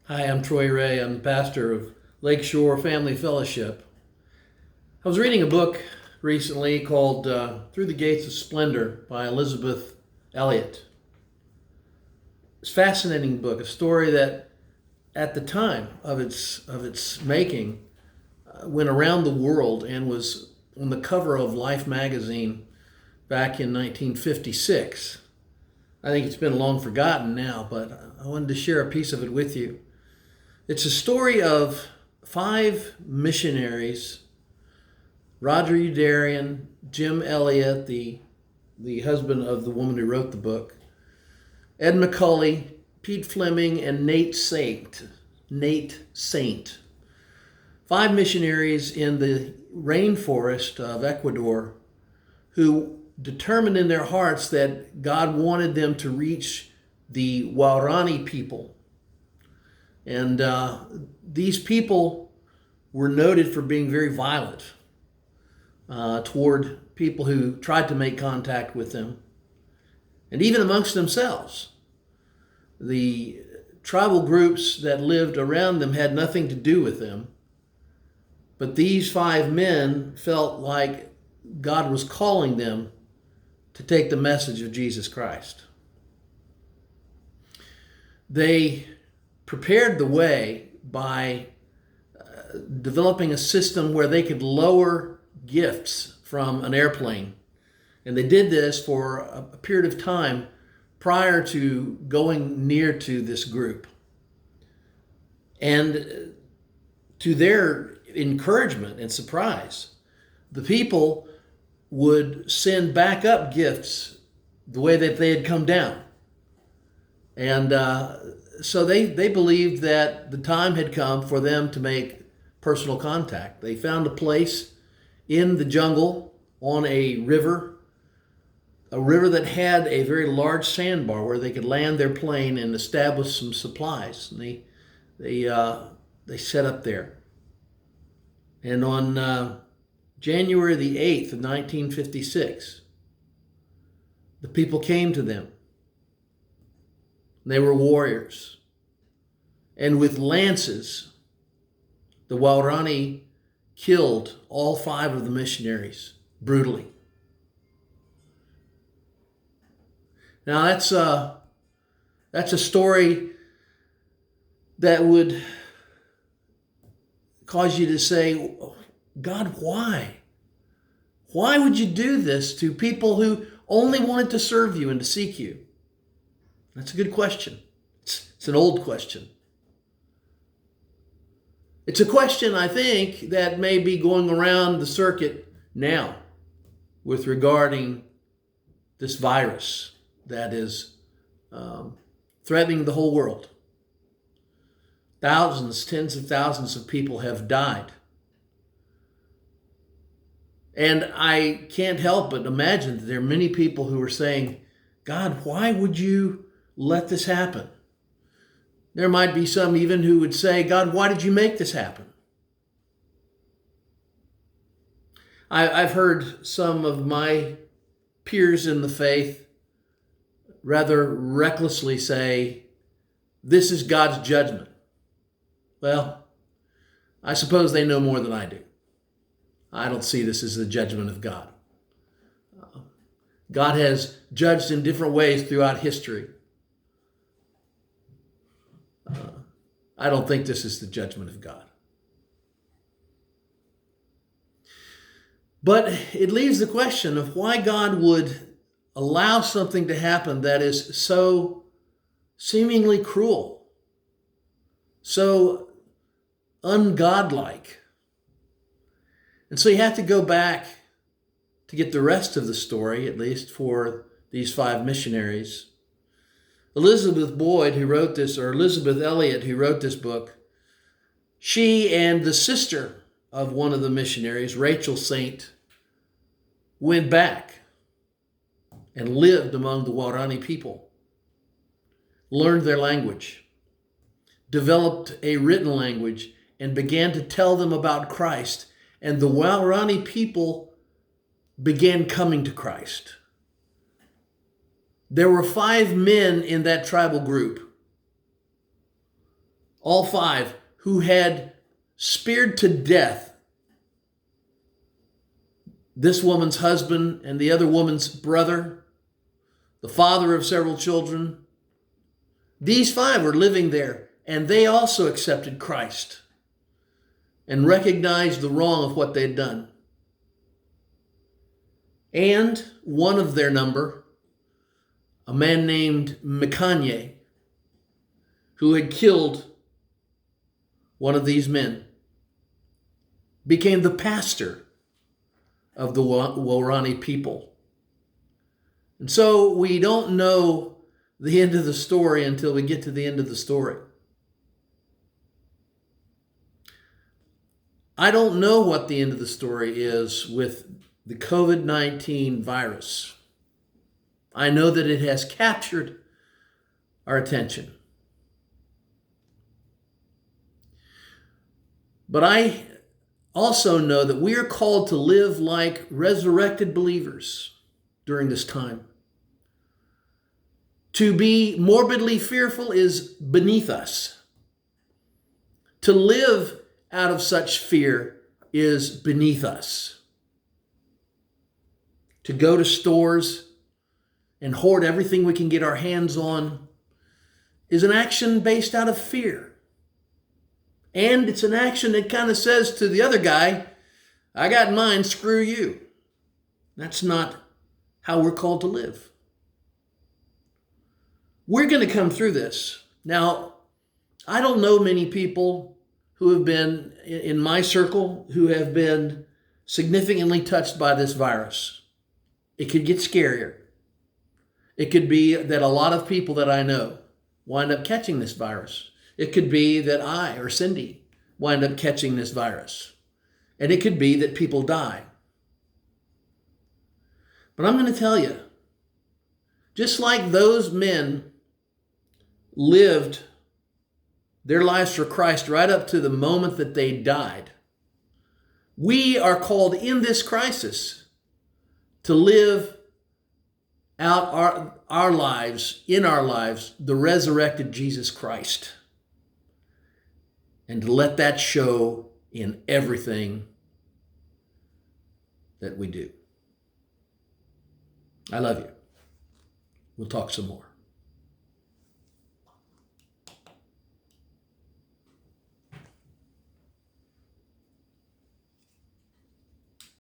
Hi, I'm Troy Ray. I'm the pastor of Lakeshore Family Fellowship. I was reading a book recently called Through the Gates of Splendor by Elisabeth Elliot. It's a fascinating book, a story that at the time of its making went around the world and was on the cover of Life magazine back in 1956. I think it's been long forgotten now, but I wanted to share a piece of it with you. It's a story of five missionaries: Roger Youderian, Jim Elliot, the husband of the woman who wrote the book, Ed McCully, Pete Fleming, and Nate Saint. Nate Saint. Five missionaries in the rainforest of Ecuador who determined in their hearts that God wanted them to reach the Waorani people. And these people were noted for being very violent toward people who tried to make contact with them, and even amongst themselves. The tribal groups that lived around them had nothing to do with them, but these five men felt like God was calling them to take the message of Jesus Christ. They prepared the way by developing a system where they could lower gifts from an airplane. And they did this for a period of time prior to going near to this group. And to their encouragement and surprise, the people would send back up gifts the way that they had come down. And so they believed that the time had come for them to make personal contact. They found a place in the jungle on a river that had a very large sandbar where they could land their plane and establish some supplies. And they set up there. And on January the 8th of 1956, the people came to them. They were warriors. And with lances, the Waorani killed all five of the missionaries brutally. Now that's a story that would cause you to say, God, why? Why would you do this to people who only wanted to serve you and to seek you? That's a good question. It's an old question. It's a question, I think, that may be going around the circuit now with regarding this virus that is threatening the whole world. Thousands, tens of thousands of people have died. And I can't help but imagine that there are many people who are saying, God, why would you let this happen? There might be some even who would say, God, why did you make this happen? I've heard some of my peers in the faith rather recklessly say, this is God's judgment. Well, I suppose they know more than I do. I don't see this as the judgment of God. God has judged in different ways throughout history. I don't think this is the judgment of God. But it leaves the question of why God would allow something to happen that is so seemingly cruel, so ungodlike. And so you have to go back to get the rest of the story, at least for these five missionaries. Elizabeth Boyd, who wrote this, or Elisabeth Elliot, who wrote this book, she and the sister of one of the missionaries, Rachel Saint, went back and lived among the Waorani people, learned their language, developed a written language, and began to tell them about Christ. And the Waorani people began coming to Christ. There were five men in that tribal group. all five, who had speared to death this woman's husband and the other woman's brother, the father of several children. These five were living there, and they also accepted Christ and recognized the wrong of what they had done. And one of their number, a man named Micaiah, who had killed one of these men, became the pastor of the Waorani people. And so we don't know the end of the story until we get to the end of the story. I don't know what the end of the story is with the COVID-19 virus. I know that it has captured our attention. But I also know that we are called to live like resurrected believers during this time. To be morbidly fearful is beneath us. To live out of such fear is beneath us. To go to stores and hoard everything we can get our hands on is an action based out of fear. And it's an action that kind of says to the other guy, I got mine, screw you. That's not how we're called to live. We're going to come through this. Now, I don't know many people who have been in my circle who have been significantly touched by this virus. It could get scarier. It could be that a lot of people that I know wind up catching this virus. It could be that I or Cindy wind up catching this virus. And it could be that people die. But I'm going to tell you, just like those men lived their lives for Christ right up to the moment that they died, we are called in this crisis to live out our lives, in our lives, the resurrected Jesus Christ. And to let that show in everything that we do. I love you. We'll talk some more.